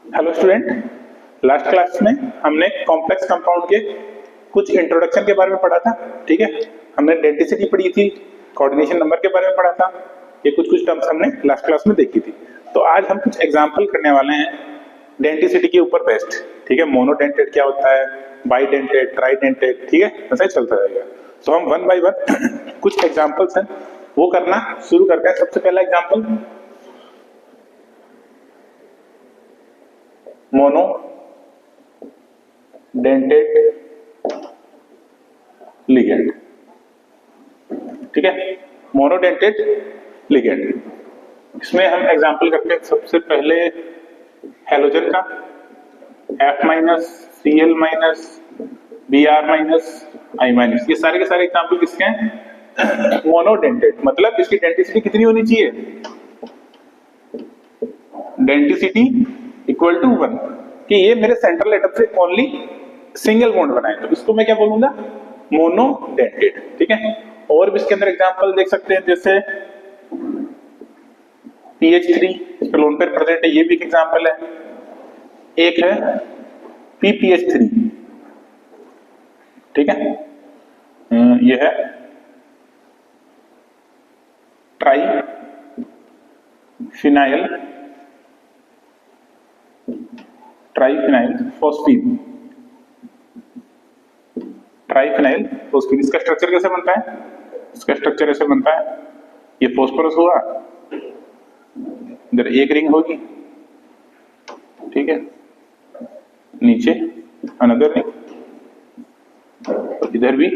Hello student, last class में हमने complex compound के कुछ इंट्रोडक्शन के बारे में पढ़ा था। ठीक है, हमने डेंसिटी पढ़ी थी, कोऑर्डिनेशन नंबर के बारे में पढ़ा था। ये कुछ टर्म्स हमने लास्ट क्लास में देखी थी। तो आज हम कुछ एग्जांपल करने वाले हैं डेंसिटी के ऊपर बेस्ड। ठीक है, मोनोडेंटेड क्या होता है, बाइडेंटेड, ट्राइडेंटेड, ठीक है, ऐसा ही चलता रहेगा। तो हम वन बाय वन कुछ एग्जाम्पल्स हैं वो करना शुरू करते हैं। सबसे पहला एग्जाम्पल मोनो डेंटेड लिगेंड। ठीक है, मोनोडेंटेड लिगेंड, इसमें हम एग्जांपल करते हैं सबसे पहले हेलोजन का F minus, Cl minus, Br minus, I minus. ये सारे के सारे एग्जांपल किसके हैं? मोनोडेंटेड, मतलब इसकी डेंसिटी कितनी होनी चाहिए? डेंसिटी इक्वल टू 1, कि ये मेरे सेंट्रल एटम से ओनली सिंगल बॉन्ड बनाए, तो इसको मैं क्या बोलूंगा? मोनोडेंटेड। ठीक है, और भी इसके अंदर एग्जांपल देख सकते हैं, जैसे PH3 इस पे लोन पेयर प्रेजेंट है, ये भी एक एग्जांपल है। एक है PPH3, ठीक है, ये है try phenyl phosphine. Triphenyl phosphine, इसका स्ट्रक्चर कैसे बनता है? इसका स्ट्रक्चर ऐसे बनता है, ये फोस्फोरस हुआ, इधर एक रिंग होगी, ठीक है, नीचे अनदर रिंग, इधर भी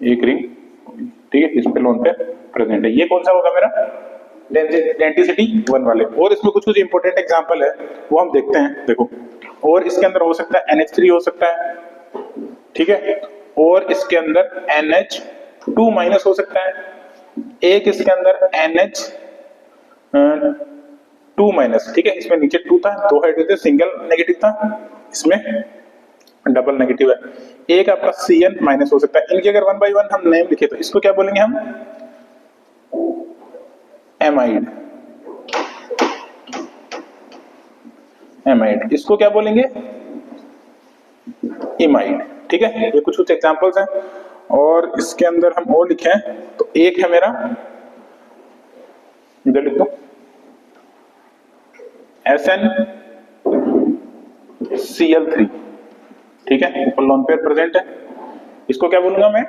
एक रिंग, ठीक है, इस पे लोन पे प्रेजेंट है। ये कौन सा होगा मेरा? डेंसिटी 1 वाले। और इसमें कुछ इंपॉर्टेंट एग्जांपल है वो हम देखते हैं। देखो, और इसके अंदर हो सकता है NH3 हो सकता है, ठीक है, और इसके अंदर NH2 माइनस हो सकता है, एक इसके अंदर NH2 माइनस, ठीक है, इसमें नीचे 2 था, 2 हाइड्रोजन, सिंगल नेगेटिव था, इसमें डबल नेगेटिव है। एक आपका CN माइनस हो सकता है। इनके अगर 1 बाय 1 हम नेम लिखे तो इसको क्या बोलेंगे हम? एमाइड। एमाइड, इसको क्या बोलेंगे? इमाइड। ठीक है, ये कुछ एग्जांपल्स हैं। और इसके अंदर हम और लिखे हैं, तो एक है मेरा, इधर लिख दो, SnCl3, ठीक है, ऊपर लोन पेयर प्रेजेंट है, इसको क्या बोलूंगा मैं?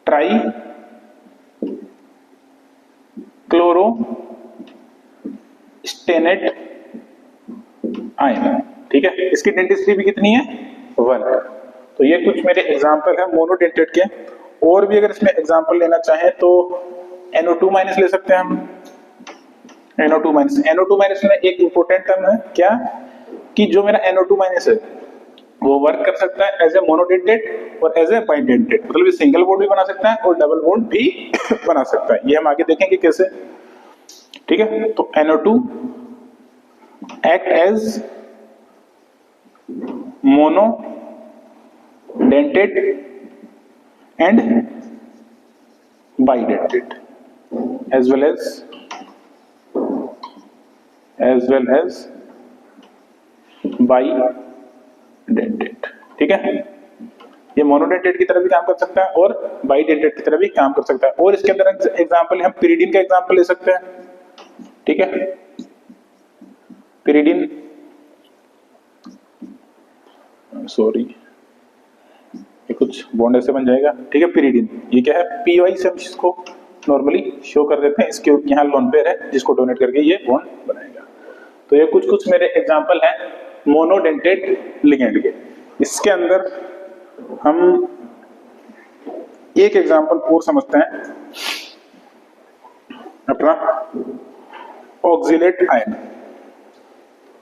Tri chloro stannate ion. ठीक है, इसकी डेंसिटी भी कितनी है? 1। तो ये कुछ मेरे एग्जांपल है मोनोडेंटेड के। और भी अगर इसमें एग्जांपल लेना चाहें तो NO2 माइनस ले सकते हैं हम। NO2 माइनस में एक इंपॉर्टेंट टर्म है क्या, कि जो मेरा NO2 माइनस है वो वर्क कर सकता है एज ए मोनोडेंटेड और एज ए बाइडेंटेड, मतलब ये सिंगल बॉन्ड भी बना सकता है और डबल बॉन्ड भी बना सकता है। ये हम आगे देखेंगे कैसे। ठीक है, तो NO2 act as monodentate and bidentate as well as bidentate. ठीक है, ये मोनोडेंटेड की तरह भी काम कर सकता है और बाइडेंटेड की तरह भी काम कर सकता है। और इसके अंदर एग्जांपल हम पिरिडीन का एग्जांपल ले सकते हैं। ठीक है, पिरिडीन, सॉरी ये कुछ बॉन्ड ऐसे बन जाएगा। ठीक है, पिरिडीन, ये क्या है? PY से हम इसको नॉर्मली शो कर देते हैं, इसके यहाँ लोन पेयर है जिसको डोनेट करके ये बॉन्ड बनाएगा। तो ये कुछ मेरे एग्जांपल हैं मोनोडेंटेड लिगेंड के। इसके अंदर हम एक एग्जांपल और समझते हैं, अपना ऑक्सिलेट आयन।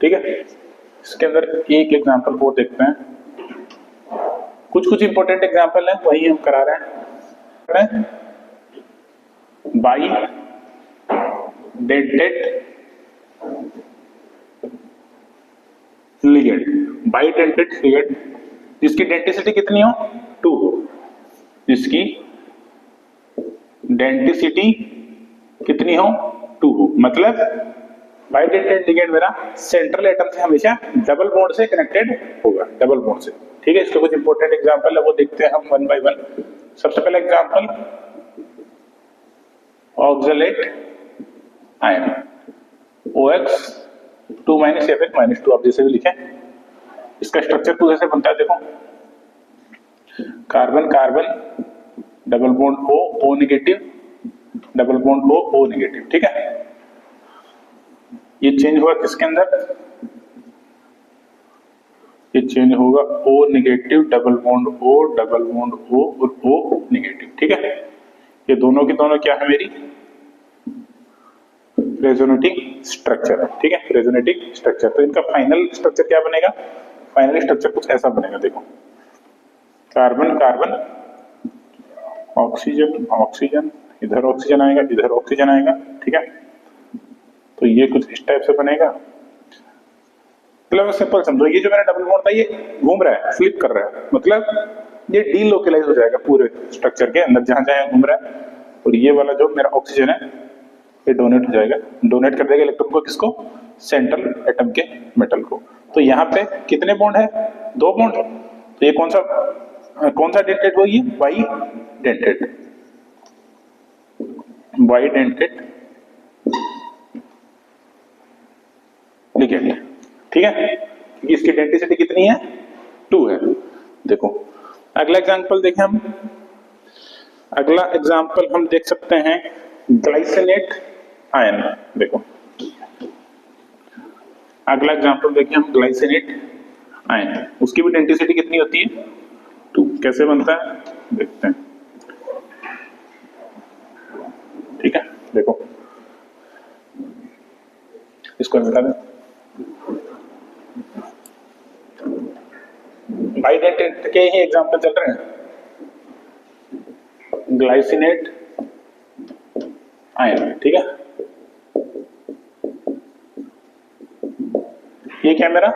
ठीक है, इसके अंदर एक एग्जांपल और देखते हैं। कुछ इंपॉर्टेंट एग्जांपल है वही हम करा रहे हैं। बाइडेंटेड लिगेंड, बाइडेंटेड लिगेंड जिसकी डेंसिटी कितनी हो? 2 हो, जिसकी डेंसिटी कितनी हो? 2 हो, मतलब बाइडेंटेड लिगेंड मेरा सेंट्रल एटम से हमेशा डबल बॉन्ड से कनेक्टेड होगा, डबल बॉन्ड से। ठीक है, इसके कुछ इंपॉर्टेंट एग्जांपल है वो देखते हैं हम वन बाय वन। सबसे पहला example oxalate ion OX 2 - F(-2), आप जैसे भी लिखें। इसका स्ट्रक्चर कुछ ऐसे बनता है, देखो carbon carbon double bond O negative, double bond O negative. ठीक है, ये चेंज हुआ किसके अंदर, ये चेंज होगा O negative double bond O double bond O और O नेगेटिव। ठीक है, ये दोनों की दोनों क्या है, मेरी रेजोनेटिंग स्ट्रक्चर है। ठीक है, रेजोनेटिंग स्ट्रक्चर। तो इनका फाइनल स्ट्रक्चर क्या बनेगा, फाइनल स्ट्रक्चर कुछ ऐसा बनेगा, देखो कार्बन कार्बन ऑक्सीजन ऑक्सीजन, इधर ऑक्सीजन आएगा, इधर ऑक्सीजन आएगा। ठीक है, तो ये कुछ इस टाइप से बनेगा। मतलब सिंपल समझो, ये जो मेरा डबल बॉन्ड था ये घूम रहा है, फ्लिप कर रहा है, मतलब ये डीलोकलाइज हो जाएगा पूरे स्ट्रक्चर के अंदर जहां जहां घूम रहा है। और ये वाला जो मेरा ऑक्सीजन है ये डोनेट हो जाएगा, डोनेट कर देगा इलेक्ट्रॉन को, किसको, सेंट्रल एटम के मेटल को। तो यहाँ पे कितने बॉन्ड है, 2 बॉन्ड। तो ये कौन सा डेंटेड वो, ये वाई डेंटेड लिगेंड। ठीक है, इसकी डेंसिटी कितनी है, 2 है। देखो अगला एग्जांपल देखें हम, अगला एग्जांपल हम देख सकते हैं ग्लाइसिनेट आयन। देखो अगला एग्जांपल देखिए हम, ग्लाइसिनेट आयन, उसकी भी डेंसिटी कितनी होती है, 2। कैसे बनता है देखते हैं। ठीक है, देखो इसको मिटा दें, बाइडेंटेड के ही एग्जांपल चल रहे हैं। ग्लाइसिनेट आयन, ठीक है, ये क्या मेरा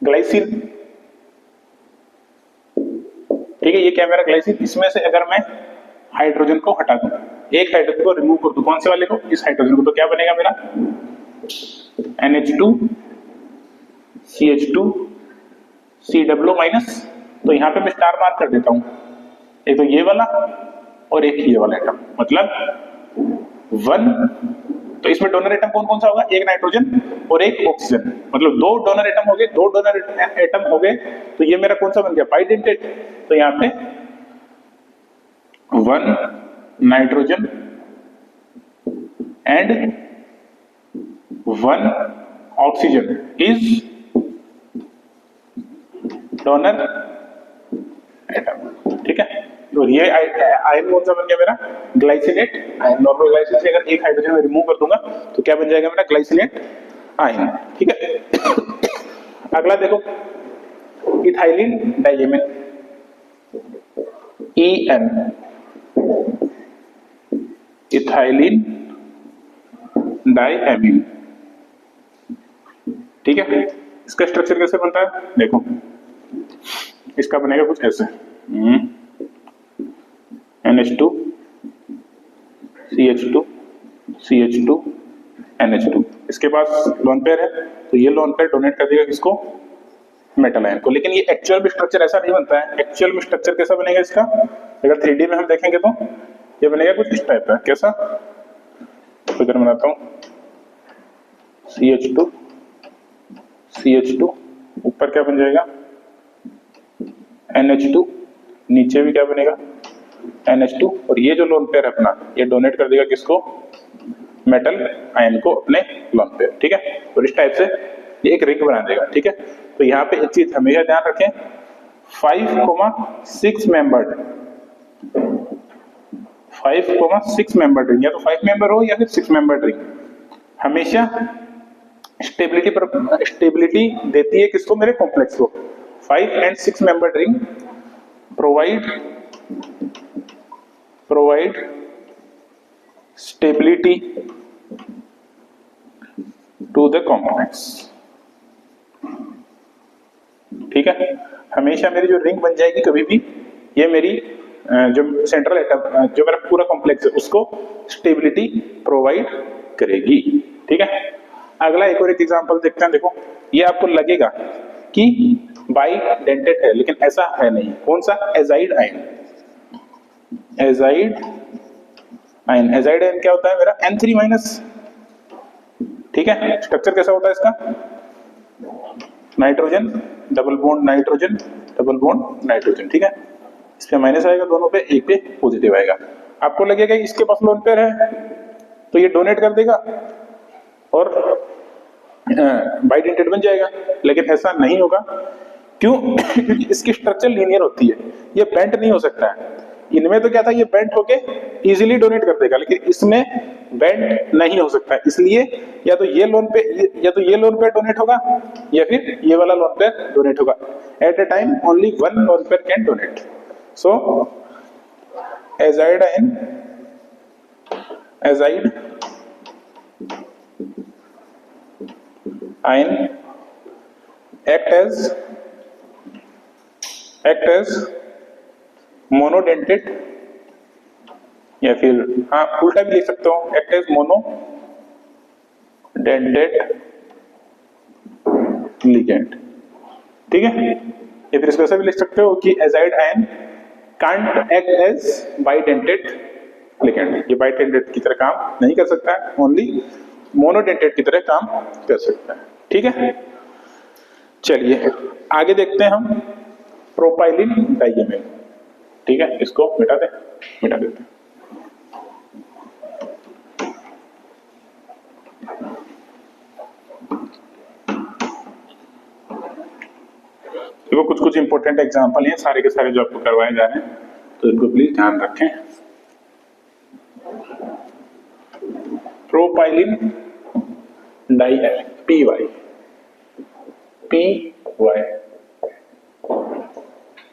ग्लाइसिन। ठीक है, ये क्या मेरा ग्लाइसिन। इसमें से अगर मैं हाइड्रोजन को हटा दूं, एक हाइड्रोजन को रिमूव कर दूं, कौन से वाले को, इस हाइड्रोजन को, तो क्या बनेगा मेरा NH2 CH2 CW-। तो यहां पे मैं स्टार मार्क कर देता हूं, एक तो ये वाला और एक ये वाला एटम, मतलब 1। तो इसमें डोनर एटम कौन कौन सा होगा, एक नाइट्रोजन और एक ऑक्सीजन, मतलब 2 डोनर एटम हो गए, 2 डोनर एटम हो गए। तो ये मेरा कौन सा बन गया, बाइडेंटेड। तो यहाँ पे 1 nitrogen and 1 oxygen is donor atom. ठीक है, और ये आयन कौन सा बन गया मेरा, ग्लाइसिनेट आयन। नॉर्मल ग्लाइसिन से अगर एक हाइड्रोजन में रिमूव कर दूंगा तो क्या बन जाएगा मेरा ग्लाइसिनेट आयन। ठीक है, अगला देखो ethylene diamine, EN, ethylene diamine. ठीक है, इसका स्ट्रक्चर कैसे बनता है, देखो इसका बनेगा कुछ ऐसे, NH2 CH2 CH2 NH2। इसके पास लोन पेयर है, तो ये लोन पेयर डोनेट कर देगा किसको, मेटल आयन को। लेकिन ये एक्चुअल में स्ट्रक्चर ऐसा नहीं बनता है। एक्चुअल में स्ट्रक्चर कैसा बनेगा इसका, अगर 3D में हम देखेंगे तो ये बनेगा कुछ इस टाइप का। कैसा, तो इधर बनाता हूं, CH2 CH2, ऊपर क्या बन जाएगा NH2, नीचे भी क्या बनेगा NH2, और ये जो लोन पेयर है अपना, ये डोनेट कर देगा किसको, मेटल आयन को, अपने लोन पेयर। ठीक है, और इस टाइप से ये एक रिंग बना देगा। ठीक है, तो यहाँ पे एक चीज हमेशा ध्यान रखें, 5,6 मेंबर्ड, 5,6 मेंबर्ड रिंग, या तो 5 मेंबर हो या फिर 6 मेंबर्ड रिंग, हमेशा स्टेबिलिटी देती है किसको, मेरे कॉम्प्लेक्स को। 5 and 6 membered ring provide stability to the complex। ठीक है, हमेशा मेरी जो रिंग बन जाएगी कभी भी, ये मेरी जो सेंट्रल एटम, जो मेरा पूरा कॉम्प्लेक्स है, उसको स्टेबिलिटी प्रोवाइड करेगी। ठीक है, अगला एक और एक एग्जांपल देखते हैं। देखो ये आपको लगेगा कि बाई डेंटेड है, लेकिन ऐसा है नहीं। कौन सा? Azide ion. Azide ion, azide ion क्या होता है मेरा? N3 minus. ठीक है, स्ट्रक्चर कैसा होता है इसका? Nitrogen double bond nitrogen double bond nitrogen. ठीक है, इस पे माइनस आएगा दोनों पे, एक पे पॉजिटिव आएगा। आपको लगेगा इसके पास लोन पेयर है तो ये डोनेट कर देगा और बाइडेंटेड बन जाएगा, लेकिन ऐसा नहीं होगा। क्यों? क्योंकि इसकी स्ट्रक्चर लीनियर होती है, ये बेंट नहीं हो सकता है। इनमें तो क्या था, ये बेंट होके इजीली डोनेट कर देगा, लेकिन इसमें बेंट नहीं हो सकता, इसलिए या तो ये लोन पे डोनेट होगा या फिर ये वाला लोन पे डोनेट होगा। At a time only one lone pair can donate. So azide ion act as monodentate, या फिर हाँ उल्टा भी लिख सकते हो, एक्ट एज मोनोडेंटेड लिगेंड। ठीक है, या फिर इसको ऐसा भी लिख सकते हो कि azide ion can't act as bidentate ligand. ये बाइडेंटेड की तरह काम नहीं कर सकता है, ओनली मोनोडेंटेड की तरह काम कर सकता है। ठीक है, चलिए आगे देखते हैं हम प्रोपाइलिन डाइएमीन। ठीक है, इसको मिटा देते हैं। देखो कुछ इंपॉर्टेंट एग्जांपल हैं, सारे के सारे जो आपको करवाए जा रहे हैं, तो इनको प्लीज ध्यान रखें। Propylene diamine PY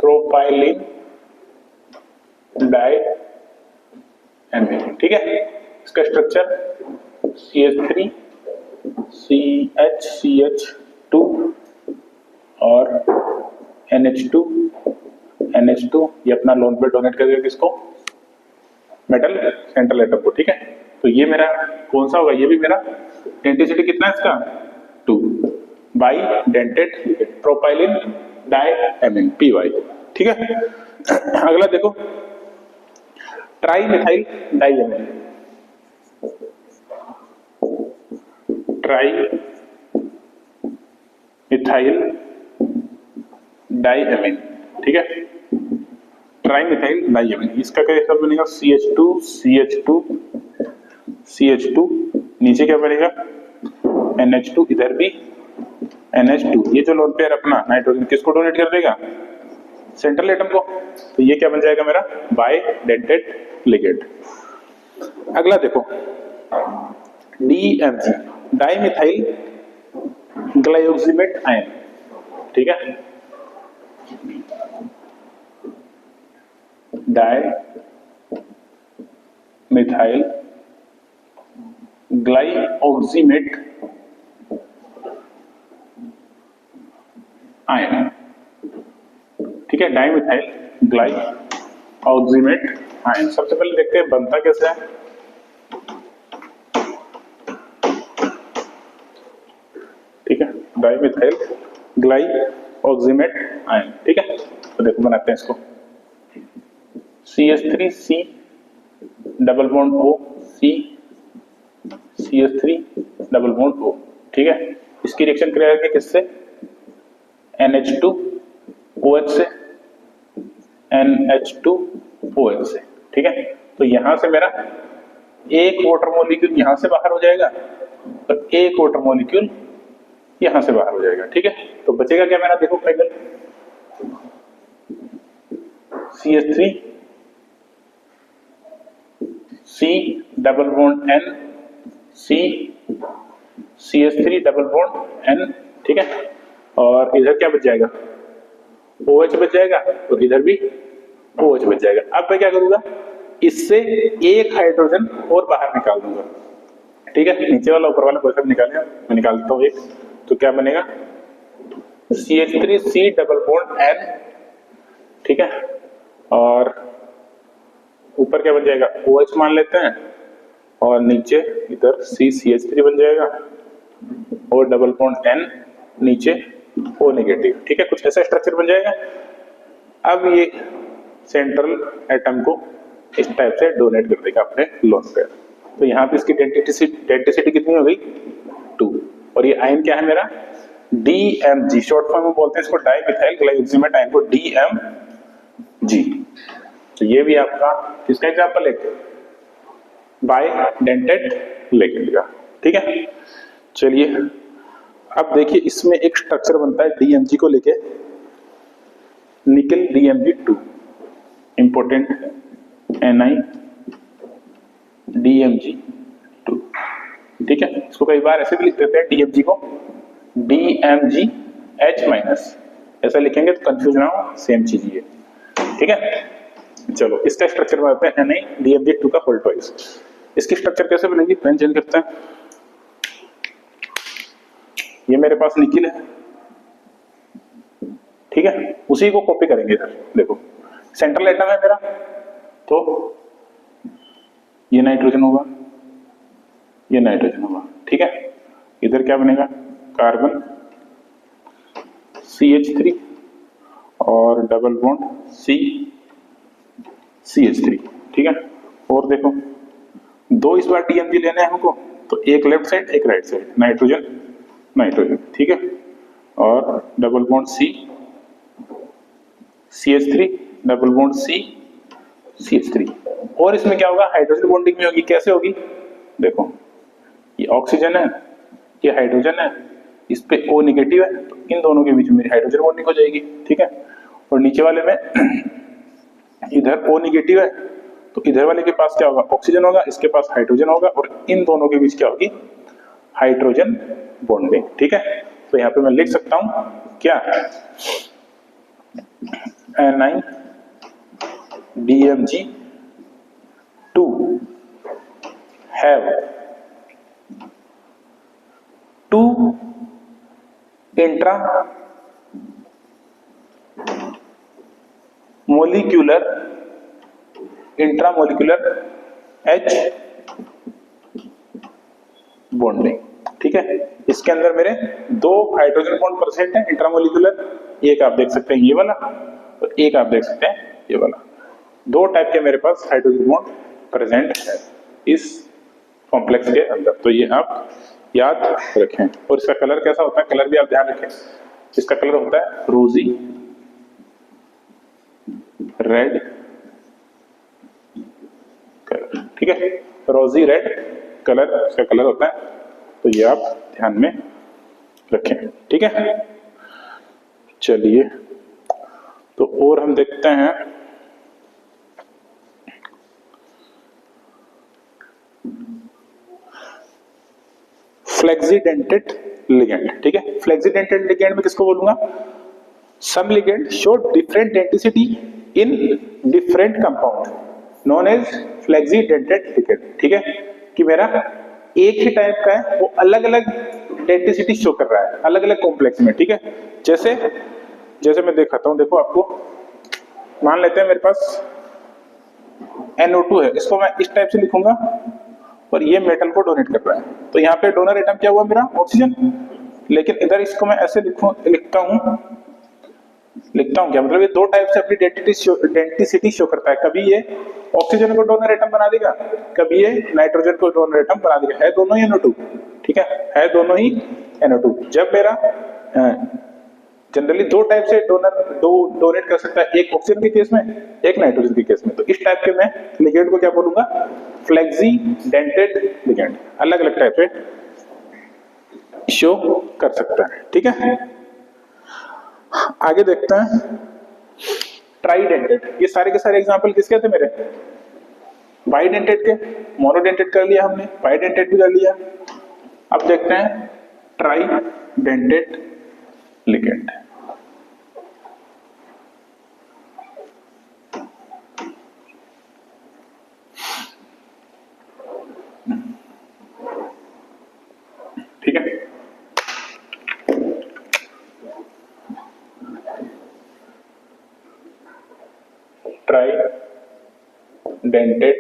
propylene diamine. ठीक है, इसका स्ट्रक्चर CH3 CH2 और NH2 ये अपना लोन पे डोनेट करेगा किसको? मेटल सेंट्रल एटम को। ठीक है, तो ये मेरा कौन सा होगा? ये भी मेरा डेंसिटी कितना है इसका? 2 bidentate propylene diamine PY। ठीक है, अगला देखो trimethyl diamine. Trimethyl diamine. ठीक है, ट्राई मिथाइल डाइएमीन, इसका कैसा बनेगा? CH2 नीचे क्या बनेगा? NH2, इधर भी NH2। ये जो लोन पेयर अपना नाइट्रोजन किसको डोनेट कर देगा? सेंट्रल एटम को। तो ये क्या बन जाएगा मेरा? Bidentate ligand. अगला देखो DMG डाइमिथाइल ग्लाइकोजिमेट आयन। ठीक है, डाइमिथाइल ग्लाइकोजिमेट आयन। ठीक है, डाइमिथाइल ग्लाइकोजिमेट आयन। सबसे पहले देखते हैं बनता कैसे है। ठीक है, डाइमिथाइल ग्लाइकोजिमेट आयन। ठीक है, तो देखो बनाते हैं इसको। CH3C double bond O C CH3 double bond O। ठीक है, इसकी रिएक्शन करेगा किससे? NH2OH से, NH2OH से। ठीक है, तो यहां से मेरा एक वाटर मॉलिक्यूल यहां से बाहर हो जाएगा और एक वाटर मॉलिक्यूल यहां से बाहर हो जाएगा। ठीक है, तो बचेगा क्या मेरा? देखो final CH3 C double bond N C CH3 double bond N। ठीक है, और इधर क्या बच जाएगा? OH बच जाएगा और इधर भी OH बच जाएगा। अब मैं क्या करूंगा? इससे एक हाइड्रोजन और बाहर निकाल दूंगा। ठीक है, नीचे वाला ऊपर वाला कोई निकालेगा, मैं निकालता हूं एक। तो क्या बनेगा? CH3C double bond N। ठीक है, और ऊपर क्या बन जाएगा? OH मान लेते हैं और नीचे इधर CCH3 बन जाएगा और डबल बॉन्ड N नीचे O नेगेटिव। ठीक है, कुछ ऐसा स्ट्रक्चर बन जाएगा। अब ये सेंट्रल एटम को इस टाइप से डोनेट कर देगा अपने लोन पेयर। तो यहाँ पे इसकी डेंसिटी कितनी हो गई 2। और ये आयन क्या है मेरा DMG, शॉर्ट फॉर्म में बोलते हैं इसको डाइमिथाइल ग्लाइकोजेनेट आयन को DMG। तो ये भी आपका किसका एग्जांपल है बाय डेंटेड लिगेंड का। ठीक है, चलिए अब देखिए इसमें एक स्ट्रक्चर बनता है DMG को लेके, निकल DMG2 इंपोर्टेंट Ni DMG2। ठीक है, इसको कई बार ऐसे भी लिख देते हैं DMG को DMGH-, ऐसा लिखेंगे तो कंफ्यूज ना हो, सेम चीज ही है। ठीक है, चलो इसका स्ट्रक्चर बनाते हैं Ni DMG2 का होल ट्वाइस। इसकी स्ट्रक्चर कैसे बनेगी, पेन चेंज करते हैं। ये मेरे पास निकिल है, ठीक है, उसी को कॉपी करेंगे इधर। देखो सेंट्रल एटम है मेरा, तो ये नाइट्रोजन होगा, ये नाइट्रोजन होगा। ठीक है, इधर क्या बनेगा कार्बन CH3 और डबल बॉन्ड CH3। ठीक है, और देखो दो इस बार DMG लेने हैं हमको, तो एक लेफ्ट साइड एक राइट साइड, नाइट्रोजन नाइट्रोजन। ठीक है, और double bond CH3 double bond CH3। और इसमें क्या होगा हाइड्रोजन बॉन्डिंग में होगी। कैसे होगी देखो, ये ऑक्सीजन है, ये हाइड्रोजन है, इस पे O नेगेटिव है, तो इन दोनों के बीच में मेरी हाइड्रोजन बॉन्डिंग हो जाएगी। ठीक है, और नीचे वाले में इधर O नेगेटिव है, तो इधर वाले के पास क्या होगा ऑक्सीजन होगा, इसके पास हाइड्रोजन होगा, और इन दोनों के बीच क्या होगी हाइड्रोजन बॉन्डिंग। ठीक है, तो यहाँ पे मैं लिख सकता हूं क्या Ni DMG2 have 2 intramolecular H bonding. ठीक है, इसके अंदर मेरे 2 हाइड्रोजन बॉन्ड प्रेजेंट है इंट्रामोलिकुलर, एक आप देख सकते हैं ये वाला और एक आप देख सकते हैं ये वाला। 2 टाइप के मेरे पास हाइड्रोजन बॉन्ड प्रेजेंट है इस कॉम्प्लेक्स के अंदर, तो ये आप याद रखें। और इसका कलर कैसा होता है, कलर भी आप ध्यान रखें। इसका कलर होता है रोजी रेड कलर। ठीक है, रोजी रेड कलर इसका कलर होता है, तो ये आप ध्यान में रखें। ठीक है, चलिए तो और हम देखते हैं फ्लेक्सीडेंटेड लिगेंड। ठीक है, फ्लेक्सीडेंटेड लिगेंड में किसको बोलूंगा, some ligand show different density in different compound known as flexidentate ligand. ठीक है, कि मेरा एक ही टाइप का है, वो अलग अलग डेंसिटी शो कर रहा है अलग अलग कॉम्प्लेक्स में। ठीक है, जैसे मैं दिखाता हूं, देखो आपको मान लेते हैं मेरे पास NO2 है, इसको मैं इस टाइप से लिखूंगा और ये मेटल को डोनेट कर रहा है, तो यहाँ पे डोनर एटम क्या हुआ मेरा ऑक्सीजन। लेकिन इधर इसको मैं ऐसे लिखता हूं क्या, मतलब ये 2 टाइप से अपनी डेंसिटी शो करता है। कभी ये ऑक्सीजन को डोनर एटम बना देगा, कभी ये नाइट्रोजन को डोनर एटम बना देगा, है दोनों ही NO2। ठीक है दोनों ही NO2। जब मेरा जनरली 2 टाइप से डोनेट कर सकता है, एक ऑक्सीजन के केस में एक नाइट्रोजन के केस में, तो इस टाइप के मैं लिगेंड को क्या बोलूंगा फ्लेक्सीडेंटेड लिगेंड, अलग अलग टाइप से शो कर सकता है। ठीक है, आगे देखते हैं ट्राइडेंटेड। ये सारे के सारे एग्जांपल किसके थे मेरे, बाइडेंटेड के। मोनोडेंटेड कर लिया हमने, बाइडेंटेड भी कर लिया। अब देखते हैं ट्राइडेंटेड लिगेंड। ठीक है, ट्राइडेंटेड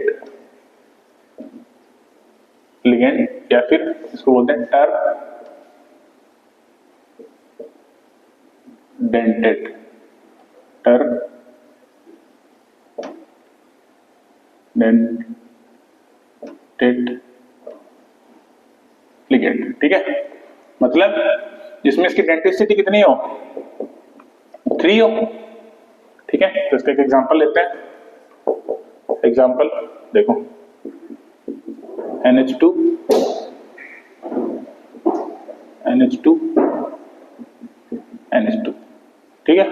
लिगेंड, या फिर इसको बोलते हैं टर डेंटेड, टर डेंटेड लिगेंड। ठीक है, मतलब जिसमें इसकी डेंटिसिटी कितनी हो, 3 हो। ठीक है, तो इसका एक एग्जांपल लेते हैं। एग्जांपल देखो, NH2 NH2 NH2। ठीक है,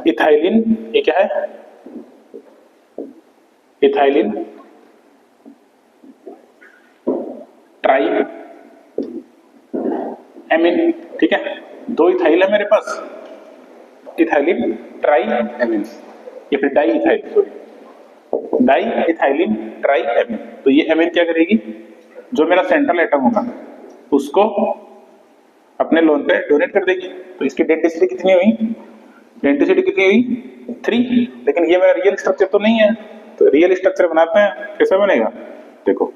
इथाइलिन, ये क्या है, इथाइलिन ट्राई एमिन। ठीक है, 2 इथाइल है मेरे पास, इथाइलिन ट्राई एमिन, या फिर diethyl, sorry diethylene triamine. तो ये एमिन क्या करेगी, जो मेरा सेंट्रल एटम होगा उसको अपने लोन पे डोनेट कर देगी। तो इसकी डेंसिटी कितनी हुई, डेंसिटी कितनी हुई, 3। लेकिन ये मेरा रियल स्ट्रक्चर तो नहीं है, तो रियल स्ट्रक्चर बनाते हैं, कैसे बनेगा, देखो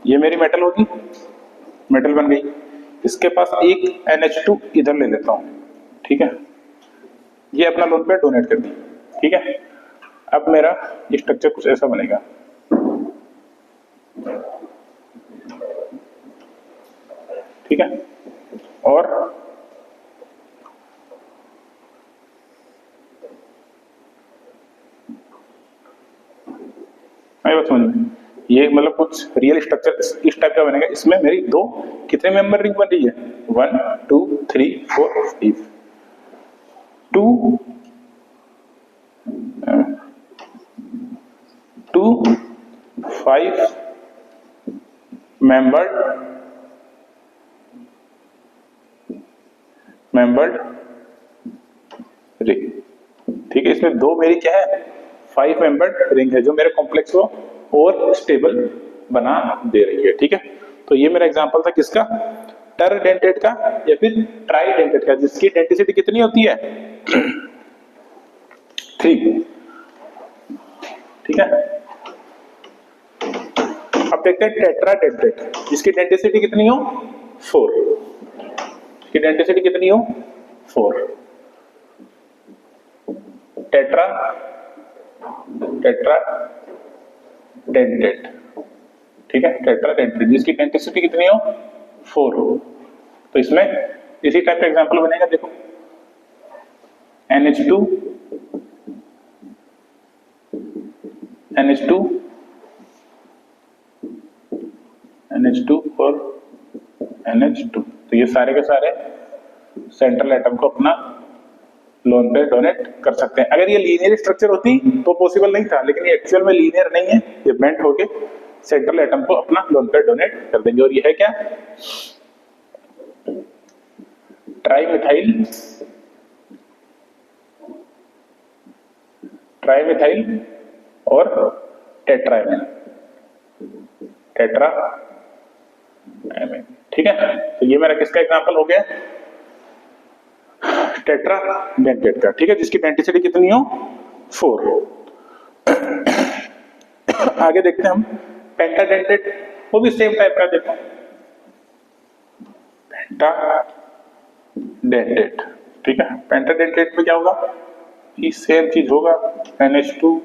ये मेरी मेटल होगी, मेटल बन गई, इसके पास एक NH2 इधर ले लेता हूं। ठीक है, ये अपना लोन पे डोनेट कर दी। ठीक है, अब मेरा ये स्ट्रक्चर कुछ ऐसा बनेगा। ठीक है, और बात समझ में, ये मतलब कुछ रियल स्ट्रक्चर इस टाइप का बनेगा। इसमें मेरी 2 कितने मेंबर रिंग बन रही है, 1 2 3 4 5, 2 5 मेंबर्ड रिंग। ठीक है, इसमें 2 मेरी क्या है, 5 मेंबर्ड रिंग है, जो मेरे कॉम्प्लेक्स को और स्टेबल बना दे रही है। ठीक है, तो ये मेरा एग्जांपल था किसका, टर डेंटेड का या फिर ट्राई डेंटेड का, जिसकी डेंसिटी कितनी होती है, 3। ठीक है, अब देखते हैं टेट्रा डेंटेड, जिसकी डेंसिटी कितनी हो, 4। इसकी डेंसिटी कितनी हो, 4। Tetradentate. ठीक है, टेट्रा डेंटेड, जिसकी डेंसिटी कितनी हो, 4 हो। तो इसमें इसी टाइप का एग्जांपल बनेगा, देखो NH2 और NH2, तो ये सारे के सारे सेंट्रल एटम को अपना लोन पे डोनेट कर सकते हैं। अगर ये लीनियर स्ट्रक्चर होती तो पॉसिबल नहीं था, लेकिन ये एक्चुअल में लीनियर नहीं है, ये बेंट होके सेंट्रल एटम को अपना लोन पे डोनेट कर देंगे। और ये है क्या, ट्राइमिथाइल और टेट्राएमिन। ठीक है, तो ये मेरा किसका एग्जांपल हो गया, टेट्रा डेंटेड का। ठीक है, जिसकी डेंसिटी कितनी हो, 4। आगे देखते हैं हम पेंटा डेंटेड, वो भी सेम टाइप का, देखो पेंटा डेंटेड। ठीक है, पेंटा डेंटेड में क्या होगा, ये सेम चीज होगा, NH2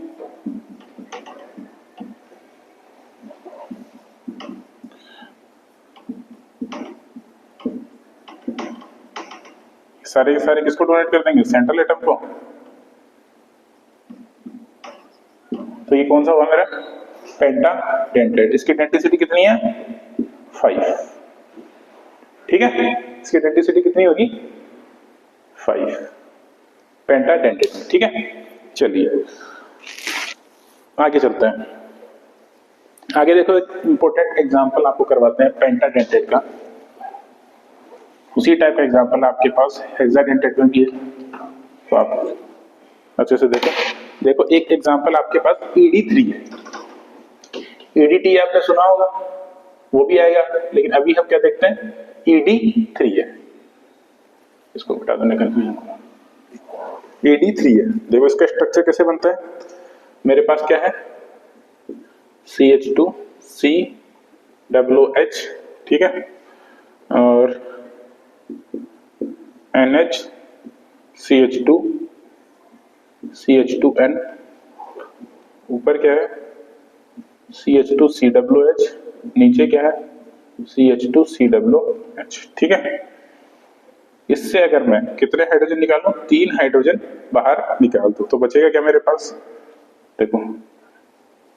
सारे के सारे किसको डोनेट कर देंगे, सेंट्रल एटम को। तो ये कौन सा हुआ मेरा, पेंटा डेंटेड। इसकी डेंसिटी कितनी है, 5। ठीक है, इसकी डेंसिटी कितनी होगी, 5, पेंटा डेंटेड। ठीक है, चलिए आगे चलते हैं। आगे देखो, एक इंपॉर्टेंट एग्जांपल आपको करवाते हैं पेंटा डेंटेड का। उसी टाइप का एग्जांपल आपके पास हेक्साडेंटेड में भी है, तो आप अच्छे से देखो एक एग्जांपल आपके पास ED3 है। EDT आपने सुना होगा, वो भी आएगा, लेकिन अभी हम क्या देखते हैं, ED3 है। इसको बता देने कंफ्यूजन, ED3 है। देखो इसका स्ट्रक्चर कैसे बनता है, मेरे पास क्या है, CH2 COH, ठीक है, और NHCH2CH2N, ऊपर क्या है CH2COH, नीचे क्या है CH2COH, ठीक है। इससे अगर मैं कितने हाइड्रोजन निकालूं, 3 हाइड्रोजन बाहर निकाल दूं तो बचेगा क्या मेरे पास, देखो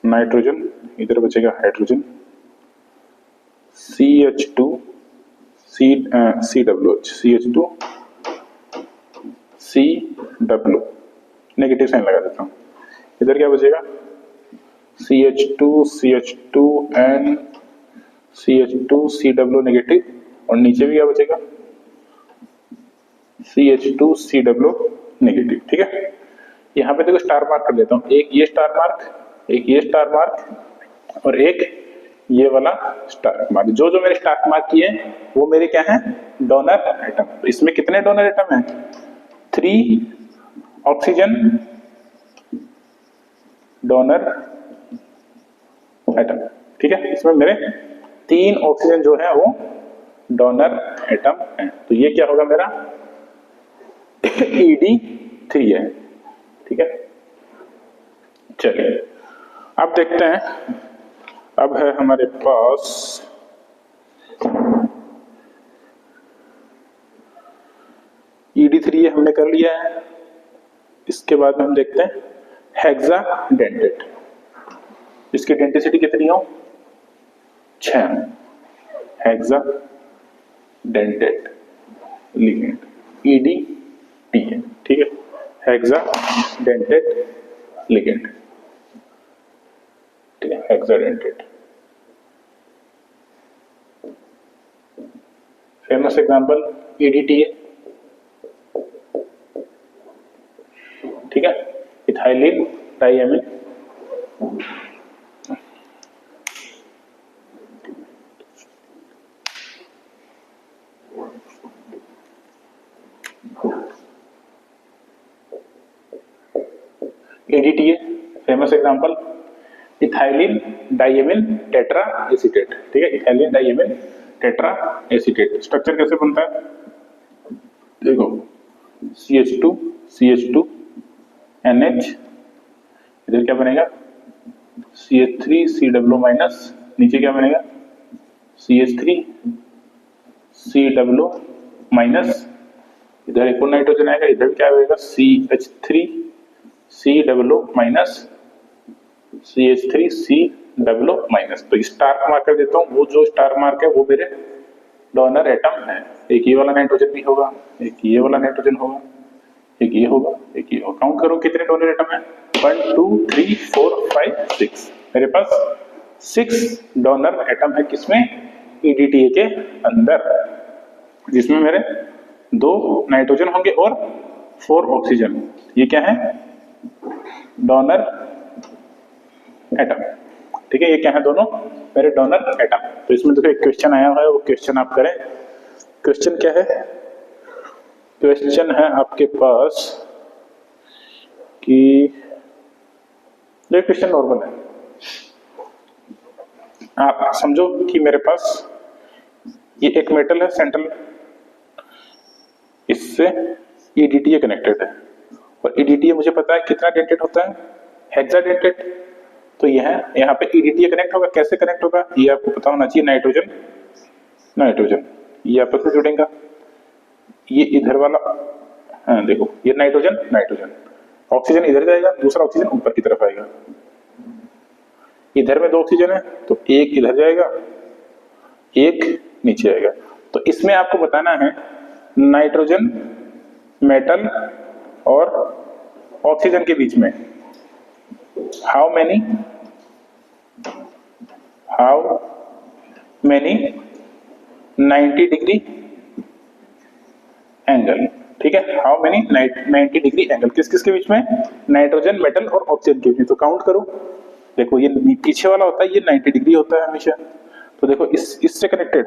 नाइट्रोजन, इधर बचेगा हाइड्रोजन, CH2COH, नेगेटिव साइन लगा देता हूं, इधर क्या बचेगा CH2CH2N, CH2COO नेगेटिव, और नीचे भी क्या बचेगा CH2COO नेगेटिव, ठीक है। यहाँ पे देखो स्टार मार्क कर देता हूँ, एक ये स्टार मार्क, एक ये स्टार मार्क, और एक ये वाला स्टार मार्क। जो जो मेरे स्टार मार्क किए वो मेरे क्या है, डोनर एटम। तो इसमें कितने डोनर एटम हैं, 3 ऑक्सीजन डोनर एटम, ठीक है। इसमें मेरे 3 ऑक्सीजन जो है वो डोनर एटम है। तो ये क्या होगा मेरा ED3 है, ठीक है। चलिए अब देखते हैं, अब है हमारे पास ED3 हमने कर लिया है। इसके बाद में हम देखते हैं हेक्साडेंटेट, इसकी डेंसिटी कितनी हो, 6, हेक्साडेंटेट लिगेंड ED3 है, ठीक है, हेक्साडेंटेट लिगेंड, ठीक है, हेक्साडेंटेट। फेमस एग्जांपल EDTA, ठीक है, ethylene diamine, EDTA famous example ethylene diamine tetra acetate, ठीक है, ethylene diamine tetra acetate. Structure कैसे बनता है, देखो CH2 NH, इधर क्या बनेगा CH3COO माइनस, नीचे क्या बनेगा CH3COO माइनस, इधर एक और नाइट्रोजन आएगा, इधर क्या आएगा CH3COO माइनस, CH3COO माइनस। तो स्टार मार्क कर देता हूँ, वो जो स्टार मार्क है वो मेरे डोनर एटम है। एक ये वाला नाइट्रोजन भी होगा, एक ये वाला नाइट्रोजन होगा, एक ये होगा, एक ये होगा। काउंट करो कितने डोनर एटम है, 1 2 3 4 5 6, मेरे पास 6 डोनर एटम है किसमें, EDTA के अंदर, जिसमें मेरे 2 नाइट्रोजन होंगे और 4 ऑक्सीजन। ये क्या है, डोनर एटम, ठीक है, ये क्या है, दोनों मेरे डोनर एटम। तो इसमें देखो एक क्वेश्चन आया हुआ है, वो क्वेश्चन आप करें। क्वेश्चन क्या है, क्वेश्चन है आपके पास कि ये क्वेश्चन नॉर्मल है, आप समझो कि मेरे पास ये एक मेटल है सेंट्रल, इससे EDTA कनेक्टेड है, और EDTA मुझे पता है कितना डेंटेड होता है, हेक्साडेंटेड। तो यह यहाँ पे EDTA कनेक्ट होगा, कैसे कनेक्ट होगा ये आपको पता होना चाहिए। नाइट्रोजन नाइट्रोजन ये आपस में जुड़ेगा, ये इधर वाला, हाँ देखो ये नाइट्रोजन नाइट्रोजन, ऑक्सीजन इधर जाएगा, दूसरा ऑक्सीजन ऊपर की तरफ आएगा। इधर में 2 ऑक्सीजन है तो एक इधर जाएगा, एक नीचे आएगा। तो इसमें आपको बताना है नाइट्रोजन मेटल और ऑक्सीजन के बीच में हाउ मैनी 90 डिग्री एंगल, ठीक है, हाउ मेनी 90 डिग्री एंगल किस किस के बीच में, नाइट्रोजन मेटल और ऑक्सीजन के बीच में। तो काउंट करो, देखो ये पीछे वाला होता है, ये 90 डिग्री होता है हमेशा। तो देखो इससे कनेक्टेड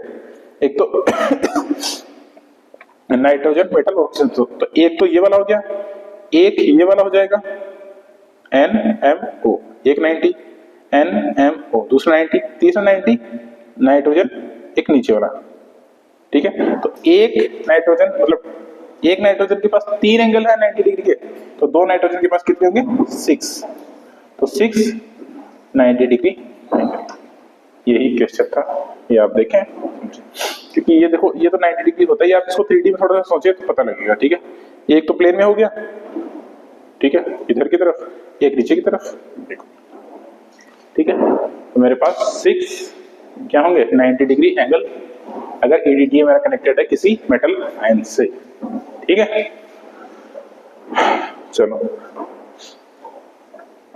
एक तो नाइट्रोजन मेटल ऑक्सीजन, तो एक तो ये वाला हो गया, एक ये वाला हो जाएगा NMO, एक 90 NMO, दूसरा 90, तीसरा 90 नाइट्रोजन एक नीचे वाला, ठीक है। तो एक नाइट्रोजन मतलब एक नाइट्रोजन के पास 3 एंगल है 90 डिग्री के, तो 2 नाइट्रोजन के पास कितने होंगे 6, तो 6 90 डिग्री एंगल। यही क्वेश्चन था, ये आप देखें, क्योंकि ये देखो ये तो 90 डिग्री होता है, आप इसको 3D में थोड़ा सा सोचिए तो पता लगेगा, ठीक है। एक तो प्लेन में हो गया, ठीक है, इधर की तरफ, एक नीचे की तरफ, देखो, ठीक है। तो मेरे पास 6 क्या होंगे 90 डिग्री एंगल, अगर EDTA मेरा कनेक्टेड है किसी मेटल आयन से, ठीक है। चलो,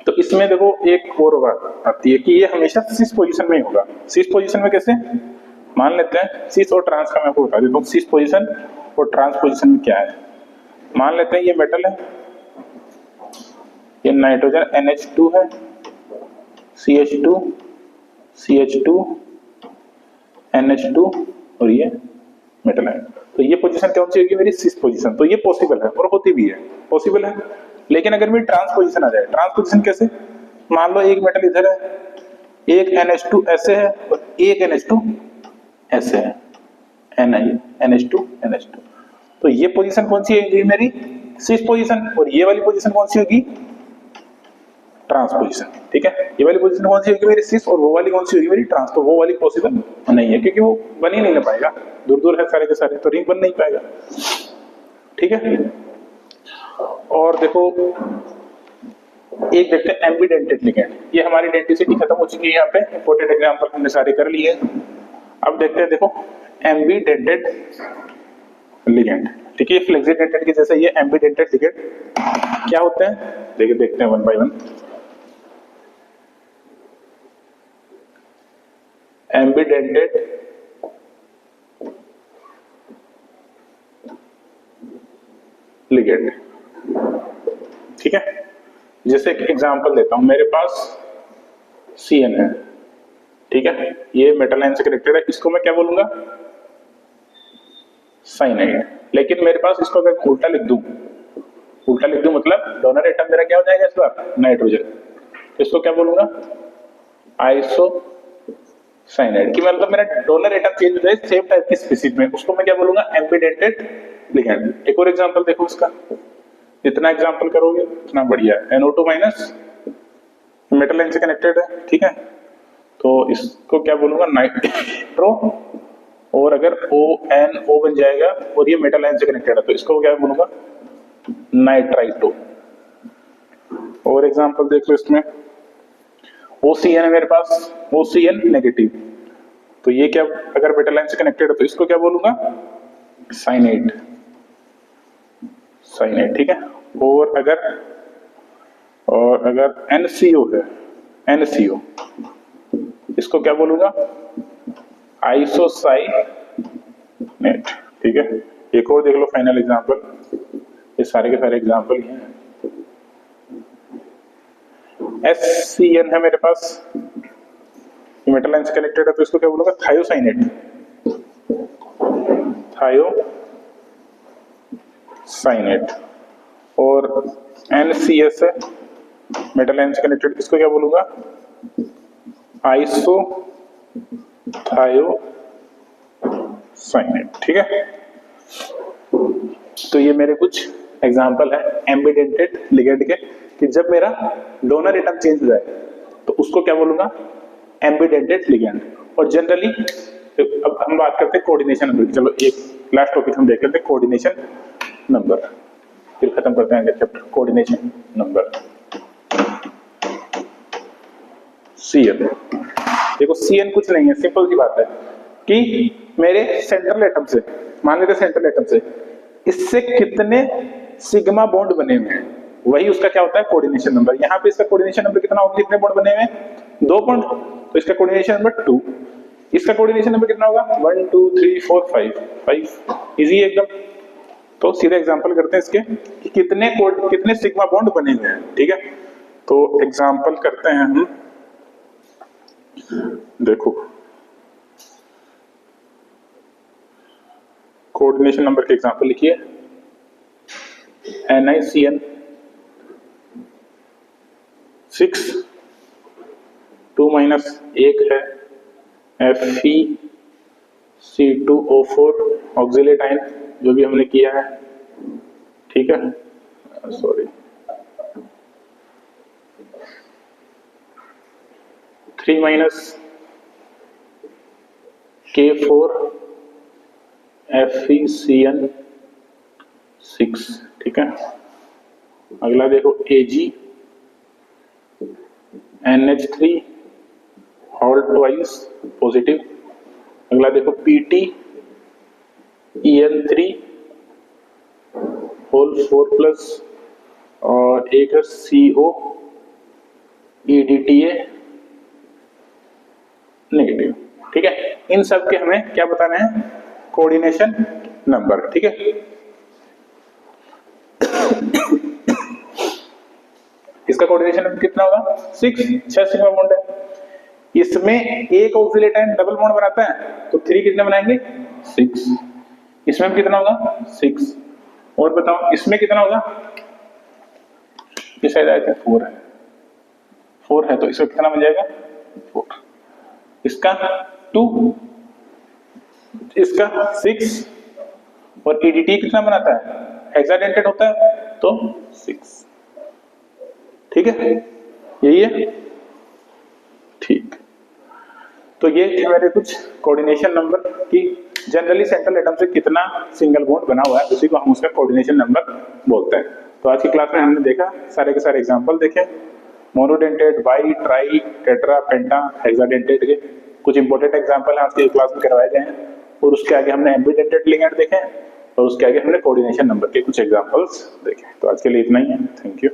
तो इसमें देखो एक और बात आती है कि ये हमेशा सिस पोजीशन में ही होगा। सिस पोजीशन में कैसे, मान लेते हैं सिस और ट्रांस का मैं आपको बता देता हूँ, सिस पोजीशन और ट्रांस पोजीशन में क्या है। मान लेते हैं ये मेटल है, ये नाइट्रोजन NH2 है, CH2 CH2 NH2 और ये मेटल है। तो ये पोजीशन कौन सी होगी मेरी सिस पोजीशन, तो ये पॉसिबल है और होती भी है, पॉसिबल है। लेकिन अगर मेरी ट्रांस पोजीशन आ जाए, ट्रांस पोजीशन कैसे, मान लो एक मेटल इधर है, एक NH2 ऐसे है और एक NH2 ऐसे है, NH2 NH2, तो ये पोजीशन कौन सी होगी मेरी सिस पोजीशन, और ये वाली पोजीशन कौन सी होगी ट्रांस पोजीशन, ठीक है। ये वाली पोजीशन कौन सी होगी मेरी सिस और वो वाली कौन सी होगी मेरी ट्रांस, तो वो वाली पॉसिबल नहीं है क्योंकि वो बन ही नहीं ना पाएगा, दूर दूर है सारे के सारे, तो रिंग बन नहीं पाएगा, ठीक है। और देखो एक देखते हैं एम्बीडेंटेड लिगेंड, ये हमारी डेंटिसिटी खत्म हो चुकी है, यहाँ पे इंपॉर्टेंट एग्जांपल हमने सारे कर लिए। अब देखते हैं देखो एम्बीडेंटेड लिगेंड, ठीक है, फ्लेक्सीडेंटेड के जैसे ये एम्बीडेंटेड लिगेंड क्या होते हैं, देखते हैं वन बाय वन। एम्बीडेंटेड लिगेंड, ठीक है। जैसे एक एग्जांपल देता हूं, मेरे पास CN है, ठीक है, ये मेटल आयन से कनेक्टेड है, इसको मैं क्या बोलूंगा साइनाइड। लेकिन मेरे पास इसको अगर उल्टा लिख दूं मतलब डोनर एटम मेरा क्या हो जाएगा इस बार नाइट्रोजन, तो इसको क्या बोलूंगा आइसो साइनाइड, कि मतलब मेरा डोनर एटम चेंज हो जाए सेम टाइप की स्पीशीज में, उसको मैं क्या बोलूंगा एम्बीडेंटेड लिगेंड। एक और एग्जांपल देखो इसका, जितना एग्जांपल करोगे उतना बढ़िया है। NO2 माइनस मेटल आयन से कनेक्टेड है, ठीक है, तो इसको क्या बोलूंगा नाइट्रो, और अगर ONO बन जाएगा और ये मेटल आयन से कनेक्टेड है तो इसको क्या बोलूंगा नाइट्राइटो। और एग्जांपल देख लो इसमें, OCN है मेरे पास, OCN नेगेटिव, तो ये क्या अगर मेटल आयन से कनेक्टेड है तो इसको क्या बोलूंगा साइनाइड, ठीक है। और अगर NCO है, NCO, इसको क्या बोलूंगा आइसोसाइनेट, ठीक है। एक और देख लो फाइनल एग्जांपल, ये सारे के सारे एग्जांपल ही हैं। SCN है मेरे पास, मेटल आयन से कनेक्टेड है तो इसको क्या बोलूंगा थायोसाइनेट, और NCS है मेटल आयन से कनेक्टेड, इसको क्या बोलूंगा आइसो थायोसाइनेट, ठीक है। तो ये मेरे कुछ एग्जांपल है एम्बीडेंटेड लिगेंड के, कि जब मेरा डोनर एटम चेंज हो जाए तो उसको क्या बोलूंगा एम्बीडेंटेड लिगेंड। और जनरली अब हम बात करते हैं कोऑर्डिनेशन नंबर की, चलो एक लास्ट टॉपिक हम देख लेते हैं कोऑर्डिनेशन नंबर, फिर खत्म करते हैं चैप्टर। कोऑर्डिनेशन नंबर CN, देखो CN कुछ नहीं है, सिंपल सी बात है कि मेरे सेंट्रल एटम से, मान लेते सेंट्रल एटम से, इससे कितने सिग्मा बॉन्ड बने हुए हैं, वही उसका क्या होता है कोऑर्डिनेशन नंबर। यहाँ पे इसका कोऑर्डिनेशन नंबर कितना होगा, कितने बॉन्ड बने हुए हैं 2 बॉन्ड, तो इसका कोऑर्डिनेशन नंबर 2। इसका कोऑर्डिनेशन नंबर कितना होगा 1 2 3 4 5, इजी एकदम। तो सीधा एग्जांपल करते हैं इसके कि कितने सिग्मा बॉन्ड बने हुए हैं, ठीक है। तो एग्जांपल करते हैं हम, देखो कोऑर्डिनेशन नंबर के एग्जांपल लिखिए, NiCN 6 2 माइनस 1 है FeC2O4 ऑक्सिलेट आयन जो भी हमने किया है, ठीक है, सॉरी 3 माइनस K4 FeCN6, ठीक है। अगला देखो AgNH3 होल ट्वाइस पॉजिटिव। अगला देखो PtEN3 होल 4 प्लस, और एक है COEDTA नेगेटिव, ठीक है। इन सब के हमें क्या बताना है, कोऑर्डिनेशन नंबर, ठीक है। इसका कोऑर्डिनेशन नंबर कितना होगा, 6 सिग्मा बॉन्ड है। इसमें एक ऑक्सिलेट आयन डबल बॉन्ड बनाता है तो 3 कितने बनाएंगे, 6। इसमें कितना होगा, 6। और बताओ इसमें कितना होगा, ये शायद आया था 4 है, 4 है, तो इसमें कितना बन जाएगा, 4। इसका 2, इसका 6, और EDT कितना बनाता है, हेक्साडेंटेड होता है तो 6, ठीक है, यही है, ठीक। तो ये थे मेरे कुछ कोऑर्डिनेशन नंबर की जनरली सेंट्रल एटम से कितना सिंगल बॉन्ड बना हुआ है, उसी को हम उसका कोऑर्डिनेशन नंबर बोलते हैं। तो आज की क्लास में हमने देखा, सारे के सारे एग्जांपल देखे, monodentate, by, try, tetra, penta, hexadentate के कुछ इंपॉर्टेंट एग्जांपल आज की क्लास में करवाए गए हैं। और उसके आगे हमने एम्बीडेंटेड लिगेंड देखे, और उसके आगे हमने कोऑर्डिनेशन नंबर के कुछ एग्जांपल्स देखे। तो आज के लिए इतना ही है, थैंक यू।